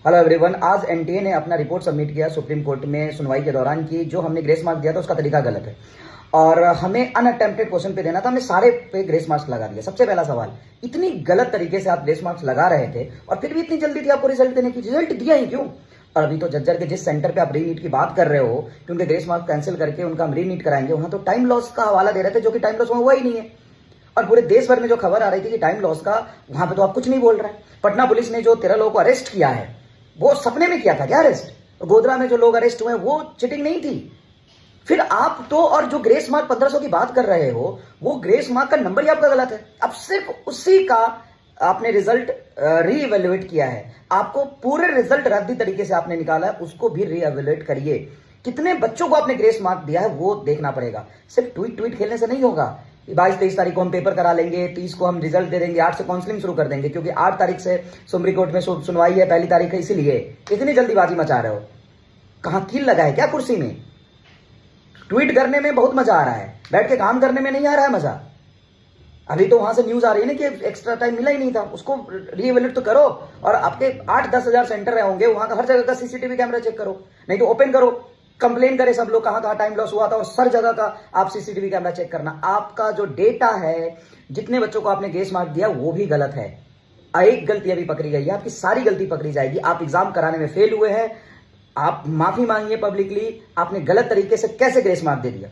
Hello everyone. आज NTA ने अपना रिपोर्ट सबमिट किया सुप्रीम कोर्ट में सुनवाई के दौरान की जो हमने ग्रेस मार्क दिया था उसका तरीका गलत है और हमें अनअटेम्प्टेड क्वेश्चन पे देना था। हमने सारे पे ग्रेस मार्क्स लगा दिया। सबसे पहला सवाल, इतनी गलत तरीके से आप ग्रेस मार्क्स लगा रहे थे और फिर भी इतनी जल्दी थी आपको रिजल्ट देने की। रिजल्ट दिया ही क्यों? और अभी तो जज्जर के जिस सेंटर पे आप रीनीट की बात कर रहे हो कि उनके ग्रेस मार्क्स कैंसिल करके उनका हम रीनीट कराएंगे, वहां तो टाइम लॉस का हवाला दे रहे थे, जो कि टाइम लॉस हुआ ही नहीं है। और पूरे देश भर में जो खबर आ रही थी कि टाइम लॉस का, वहां पे तो आप कुछ नहीं बोल रहे हैं। पटना पुलिस ने जो 13 लोगों को अरेस्ट किया है वो सपने में किया था क्या अरेस्ट? गोधरा में जो लोग अरेस्ट हुए वो चीटिंग नहीं थी। फिर आप तो, और जो ग्रेस मार्क 1500 की बात कर रहे हो, वो ग्रेस मार्क का नंबर ही आपका गलत है। अब सिर्फ उसी का आपने रिजल्ट रीइवेल्युएट किया है। आपको पूरे रिजल्ट रद्दी तरीके से आपने निकाला है, उसको भी रीइवेल्युएट करिए। कितने बच्चों को आपने ग्रेस मार्क दिया है वो देखना पड़ेगा। सिर्फ ट्वीट खेलने से नहीं होगा। 22-23 तारीख को हम पेपर करा लेंगे, 30 को हम रिजल्ट दे देंगे, 8 से काउंसलिंग शुरू कर देंगे, क्योंकि 8 तारीख से सुप्रीम कोर्ट में सुनवाई है, पहली तारीख है, इसीलिए इतनी जल्दीबाजी मचा रहे हो। कहां कील लगा है क्या कुर्सी में? ट्वीट करने में बहुत मजा आ रहा है, बैठ के काम करने में नहीं आ रहा है मजा। अभी तो वहां से न्यूज आ रही है ना कि एक्स्ट्रा टाइम मिला ही नहीं था, उसको रीएवेल्युएट तो करो। और आपके 8-10 हजार सेंटर होंगे, वहां का हर जगह का सीसीटीवी कैमरा चेक करो, नहीं तो ओपन करो, कंप्लेन करे सब लोग कहां कहां टाइम लॉस हुआ था, और हर जगह का आप सीसीटीवी कैमरा चेक करना। आपका जो डेटा है, जितने बच्चों को आपने ग्रेस मार्क दिया वो भी गलत है। एक गलती अभी पकड़ी गई है, आपकी सारी गलती पकड़ी जाएगी। आप एग्जाम कराने में फेल हुए हैं, आप माफी मांगिए पब्लिकली। आपने गलत तरीके से कैसे ग्रेस मार्क दे दिया?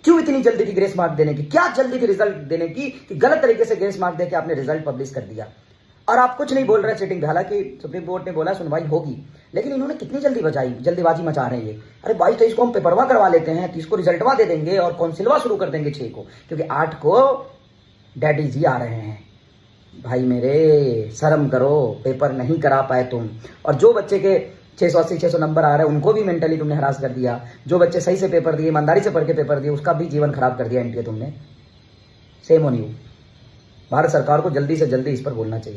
क्यों इतनी जल्दी थी ग्रेस मार्क देने की? क्या जल्दी थी रिजल्ट देने की कि गलत तरीके से ग्रेस मार्क देके आपने रिजल्ट पब्लिश कर दिया? और आप कुछ नहीं बोल रहे चीटिंग। हालांकि सुप्रीम कोर्ट ने बोला सुनवाई होगी, लेकिन इन्होंने कितनी जल्दीबाजी मचा रहे हैं ये। अरे 22-23 को हम पेपरवा करवा लेते हैं, 30 को रिजल्टवा दे देंगे और काउंसिलवा शुरू कर देंगे 6 को, क्योंकि 8 को डैडी जी आ रहे हैं। भाई मेरे, शर्म करो, पेपर नहीं करा पाए तुम। और जो बच्चे के 680-600 नंबर आ रहे हैं उनको भी मेंटली तुमने हरास कर दिया। जो बच्चे सही से पेपर दिए, ईमानदारी से पढ़ के पेपर दिए, उसका भी जीवन खराब कर दिया एनटीए तुमने। Same on you. भारत सरकार को जल्दी से जल्दी इस पर बोलना चाहिए।